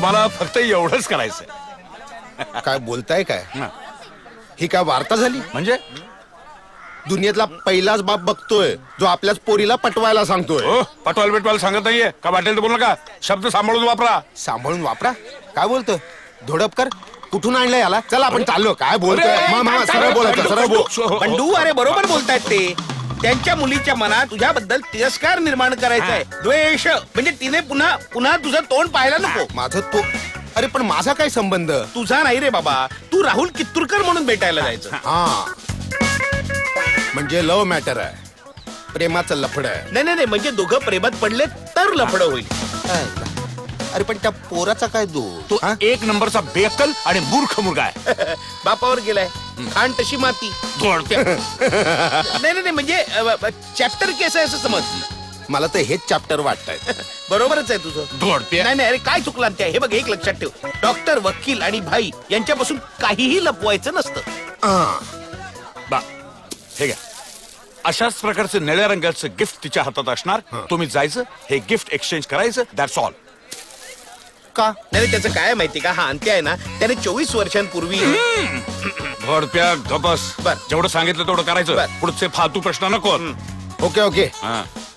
आम्हाला फक्त एवढंच करायचंय. काय बोलताय काय? ही काय वार्ता झाली? म्हणजे दुनियेतला पहिलाच बाप बघतोय जो आपल्याच पोरीला पटवायला सांगतोय. हो, पटवायला बिटवायला सांगत नाहीये का? वाटेल तर बोलू नका, शब्द सांभाळून वापरा. सांभाळून वापरा? काय बोलतोय धोडपकर? कुठून आणलंय याला? चला आपण चाललो. काय बोलतोय? सरळ बोलायचं, सरळ बोल. बंडू, अरे बरोबर बोलतायत ते. त्यांच्या मुलीच्या मनात तुझ्याबद्दल तिरस्कार निर्माण करायचा आहे, द्वेष. म्हणजे तिने पुन्हा पुन्हा तुझं तोंड पाहायला नको. माझं तो अरे पण माझा काय संबंध? तुझा नाही रे बाबा, तू राहुल कित्तूरकर म्हणून भेटायला जायचं. हा, म्हणजे लव्ह मॅटर आहे, प्रेमाचं लफड आहे. नाही नाही, म्हणजे दोघं प्रेमात पडले तर लफड होईल. अरे पण त्या पोराचा काय तो एक नंबरचा बेअक्कल आणि मूर्ख मुलगा आहे. बापावर गेलाय, खाण तशी माती. नाही नाही, म्हणजे चॅप्टर केस आहे असं समज. मला तर हेच चॅप्टर वाटतंय. बरोबरच आहे तुझं. नाही नाही, अरे काय चुकलं त्या? हे बघ, एक लक्षात ठेव, डॉक्टर, वकील आणि भाई यांच्यापासून काहीही लपवायचं नसतं. हे घ्या, अशाच प्रकारचं निळ्या रंगाचं गिफ्ट तिच्या हातात असणार. तुम्ही जायचं, हे गिफ्ट एक्सचेंज करायचं, दॅट्स ऑल. का? नाही, त्याचं काय माहिती का, हा अंत्य आहे ना, त्याने 24 वर्षांपूर्वी. भरप्या गबस. जेवढं सांगितलं तेवढं करायचं. पुढचे फालतू प्रश्न नको. ओके ओके,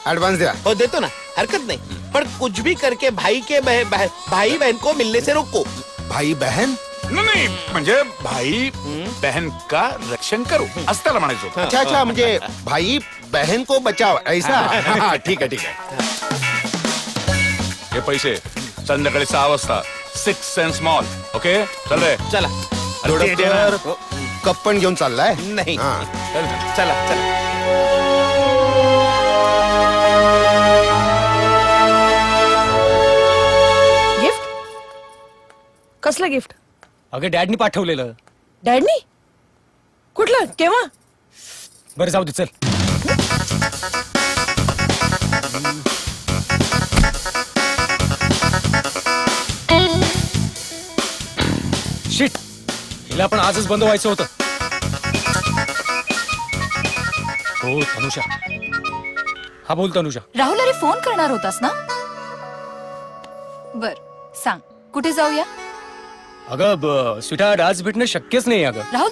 ऍडव्हान्स द्या. हो देतो ना, हरकत नाही. पण कुछ भी करके भाई बहन को मिलने से रोको. भाई बहन? नाही, म्हणजे भाई बहन का रक्षण करू असं त्याला म्हणायचं. अच्छा अच्छा, म्हणजे भाई बहन को बचाव ऐसा. ठीक आहे ठीक आहे. हे पैसे संध्याकाळी 6 वाजता 6 सेन्स मॉल. ओके, चल रे. चला. कप पण घेऊन चाललाय? नाही, चला चला. गिफ्ट? कसलं गिफ्ट? अगं डॅडनी पाठवलेलं. डॅडनी? कुठलं? केव्हा? बरं जाऊ दे, चल. शिट, हिला पण आजच बंद व्हायचं होतं. हो तनुषा. हा बोल तनुषा. राहुल, अरे फोन करणार होतास ना? बर, सांग कुठे जाऊया? अगं स्वीटार्ट, आज भेटणं शक्यच नाही. अगं राहुल,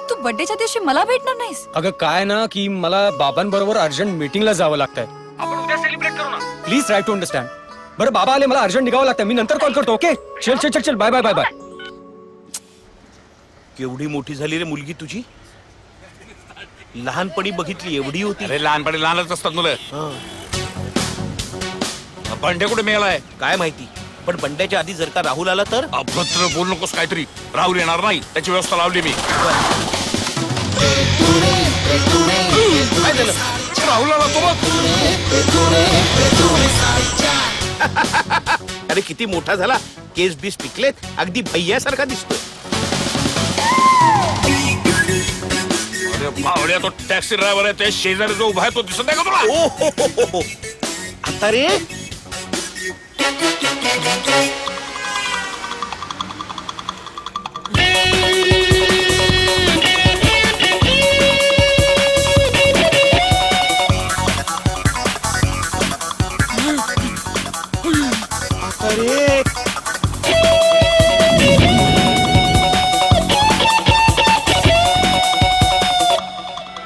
तू बर्थडेच्या दिवशी मला भेटणार नाहीस? अगं काय ना की मला बाबांबरोबर अर्जंट मीटिंगला जावं लागतंय. आपण उद्या सेलिब्रेट करू ना. Please try to understand. बरं बाबा आले, मला अर्जंट निघावं लागतं. मी नंतर कॉल करतो. ओके, चल चल चल चल, बाय बाय बाय बाय. केवढी मोठी झाली रे मुलगी तुझी. लहानपणी बघितली एवढी होती. अरे लहानपणी लहानच असतात मुलं. बंड्या कुठे मिळालाय काय माहिती, पण बंड्याच्या आधी जर का राहुल आला तर. अभद्र बोल नकोस काहीतरी. राहुल येणार नाही, त्याची व्यवस्था लावली मी. काय झालं? राहुल आला तो. अरे किती मोठा झाला, केस बीस पिकलेत, अगदी भैयासारखा दिसतोय. बावड्या, तो टॅक्सी ड्रायव्हर आहे, त्या शेजारी जो उभा आहे तो दिसत नाही का तुला? ओ आता रे.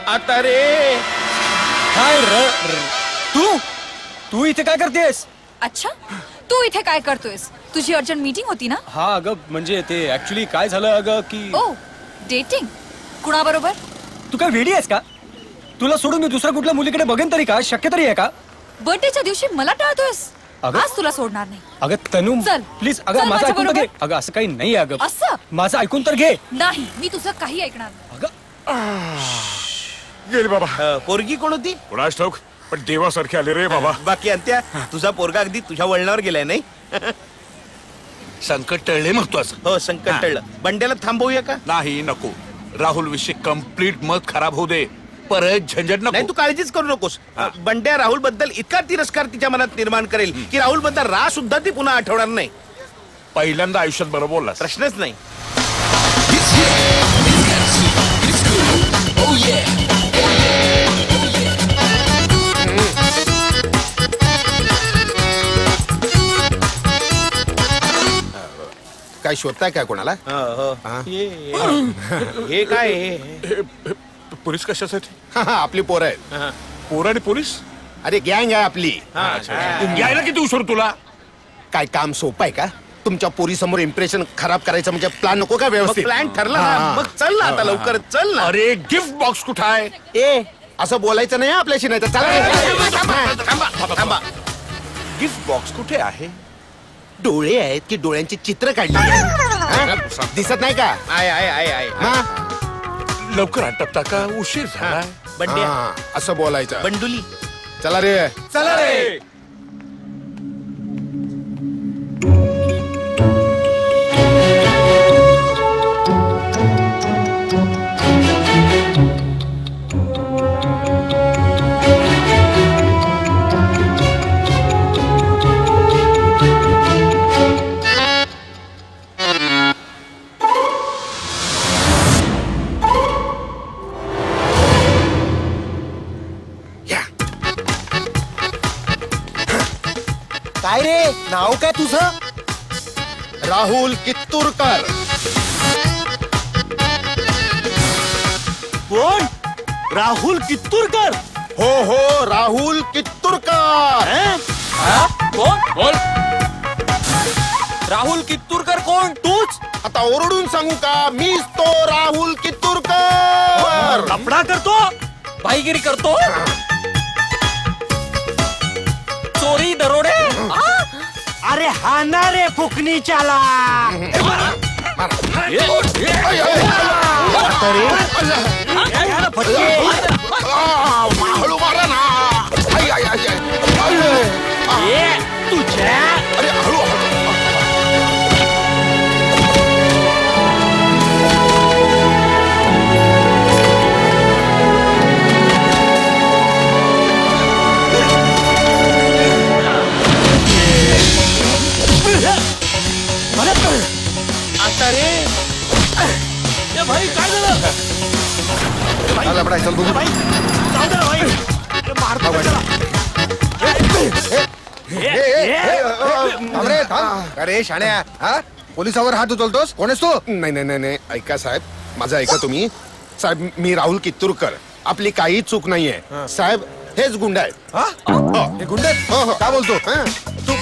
आता रे. काय तू इथे काय करतेस? अच्छा, तू इथे काय करतोयस? तुझी अर्जंट मीटिंग होती ना? हा अगं, म्हणजे ते ऍक्च्युली काय झालं अगं की. ओ, डेटिंग? कुणाबरोबर? तू काय वेडी आहेस का? तुला सोडून मी दुसऱ्या कुठल्या मुलीकडे बघेन तरी का? शक्य तरी आहे का? बर्थडेच्या दिवशी मला टाळतोयस? आज तुला सोडणार नाही. अगं तनू, चल प्लीज. अगं माझं ऐकून तर घे. अगं असं काही नाही अगं. असं? माझं ऐकून तर घे. नाही, मी तुझं काही ऐकणार नाही. गेली बाबा. पोरगी कोण होती? कुणास ठाऊक, पण देवासारखे आले रे बाबा. बाकी अंत्या, तुझा पोरगा अगदी तुझ्या वळणावर गेलाय नाही? संकट टळले महत्वाचं. हो, संकट टळलं. बंड्याला थांबवूया का? नाही, नको. राहुल विषयी कंप्लीट मत खराब होऊ दे, परत झंझट नको. नाही, तू काळजीच करू नकोस. बंड्या राहुल बद्दल इतका तिरस्कार तिच्या मनात निर्माण करेल की राहुल बद्दल राह सुद्धा ती पुन्हा आठवणार नाही. पहिल्यांदा आयुष्यात बरं बोललास. प्रश्नच नाही. काय शोधताय काय कोणाला हा? हे काय पोलीस कशासाठी? आपली पोरं आहेत. पोर आणि पोलीस अरे गँग आहे आपली. यायला किती उशीर तुला? काय काम सोपं आहे का? तुमच्या पोरी समोर इम्प्रेशन खराब करायचं म्हणजे प्लॅन नको का व्यवस्थित? प्लॅन ठरला ना, मग चल ना आता लवकर चल ना. अरे गिफ्ट बॉक्स कुठं आहे? ए असं बोलायचं नाही आपल्याशी, नाही तर चला. थांबा. गिफ्ट बॉक्स कुठे आहे? डोळे आहेत की डोळ्यांची चित्र काढली आहेत? दिसत नाही का? आहे हा? लवकर आटपता का? उशीर झाला. बंड्या हा, असं बोलायचं. बंडुली. चला रे. चला रे. काय रे नाव काय तुझं? राहुल कित्तूरकर. कोण? राहुल कित्तूरकर? हो राहुल कित्तूरकर. कोण? बोल. राहुल कित्तूरकर कोण? तूच? आता ओरडून सांगू का? मीच तो राहुल कित्तूरकर. लफडा करतो, भाईगिरी करतो, चोरी दरोडे. अरे हा ना रे फुकणीच्याला. हळू मारा ना. तुझ्या अरे हळू. आता रे भाई काय झालं? चल बघू. अरे शाण्या, हा पोलिसावर हात उचलतोस? कोण आहेस तू? नाही ऐका साहेब, माझं ऐका तुम्ही. साहेब मी राहुल कित्तूरकर. आपली काही चूक नाहीये साहेब. हेच गुंड आहेत. हे गुंड आहेत? काय बोलतो? तू तू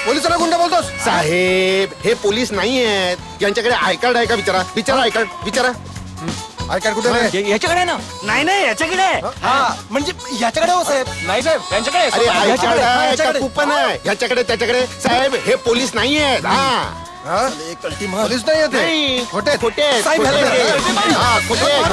पोलिसाला गुंड बोलतोस? साहेब हे पोलीस नाही आहेत. यांच्याकडे आय कार्ड आहे का? विचारा आय कार्ड विचारा. आय कार्ड कुठे रे? याच्याकडे ना. नाही याच्याकडे. हा म्हणजे याच्याकडे हो साहेब. नाही साहेब त्यांच्याकडे. अरे आय कार्ड आहे का याच्याकडे. कुपन आहे? ह्याच्याकडे त्याच्याकडे. साहेब हे पोलीस नाही आहेत. हा? पोलीस नाही येते. नाही खोटे खोटे आहेत. साहेब, खोटे आहेत. खोटे. हा, खोटे आहेत.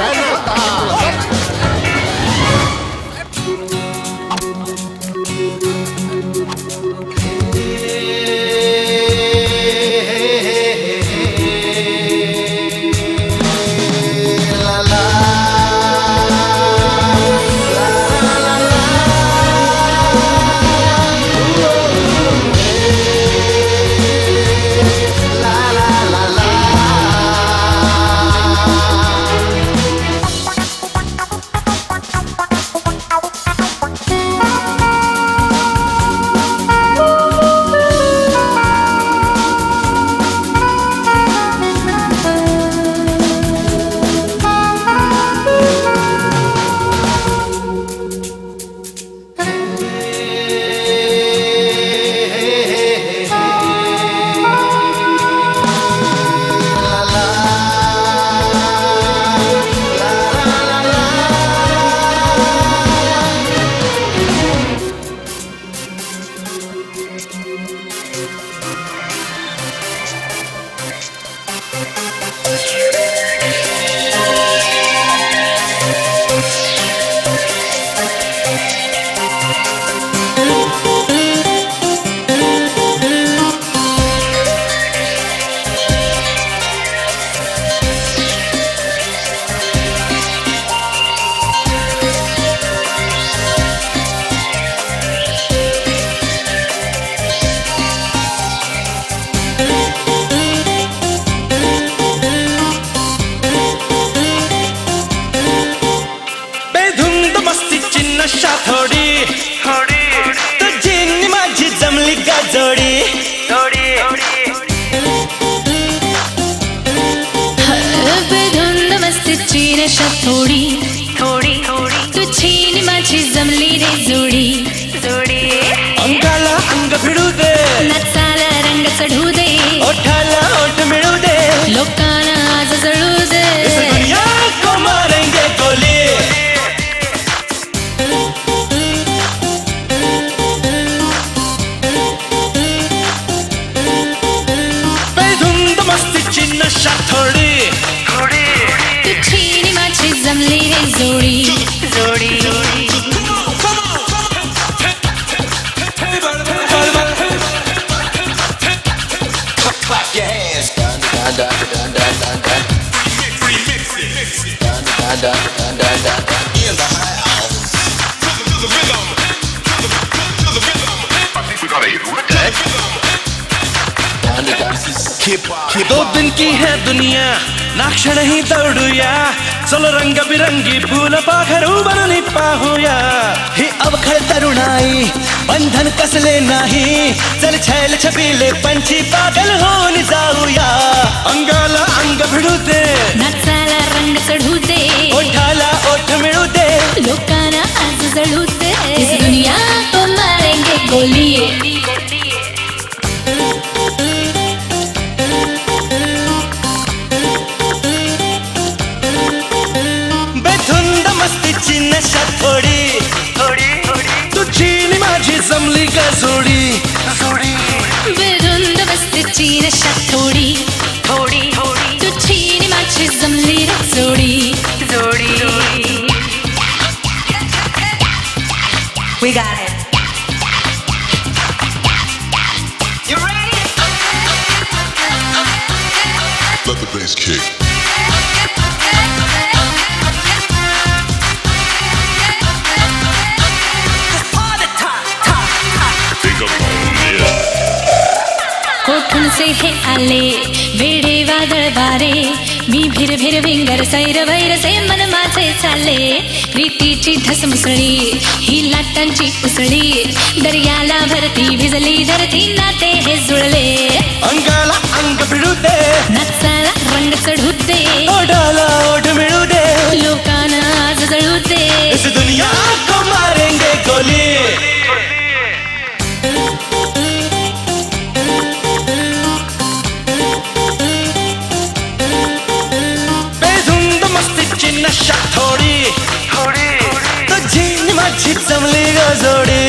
मस्तीची नशा थोडी थोडी तुझी नि माझी जमली रे जोडी जोडी अंगाला अंग भिडू दे नाचाला रंग चढू दे ओठाला ओठ मिळू दे लोकांना आज जळू दे इस दुनिया को मारेंगे गोली बेधुंद मस्तीची नशा थोडी तुझी नि माझी जमली रे जोडी जोडी दो दिन की है दुनिया ना क्षण ही दौडूया चलो रंग बिरंगी फूल पाखरू बनली पाहूया ही अवखळ तरुणाई बंधन कसले नाही चल छैल छबिले पंछी पागल होऊन जाऊया अंगाला अंग भिडू दे नाचाला रंग चढू दे ओठाला ओठ मिळू दे लोकांना आज जळू दे इस दुनिया को मारेंगे गोली बेधुंद मस्तीची नशा थोडी तुझी नि माझी जमली का जोडी बेधुंद मस्तीची नशा थोडी तुझी नि माझी जमली रे जोडी जोडी We got it. You ready? Let the bass kick. कोठून से हे आले वेडे वादळ वारे मी भिर भिर भिंगर सैर वैर से मन माझे चालले प्रीतीची धस मुसळी ही लाटांची उसळी दर्याला भरती भिजली धरती नाते हे जुळले अंगाला अंग भिडू दे नाचाला रंग चढू दे ओठाला ओठ मिळू दे लोकांना आज जळू दे इस दुनिया को मारेंगे गोली बेधुंद मस्तीची नशा थोडी तुझी नि माझी जमली ग जोडी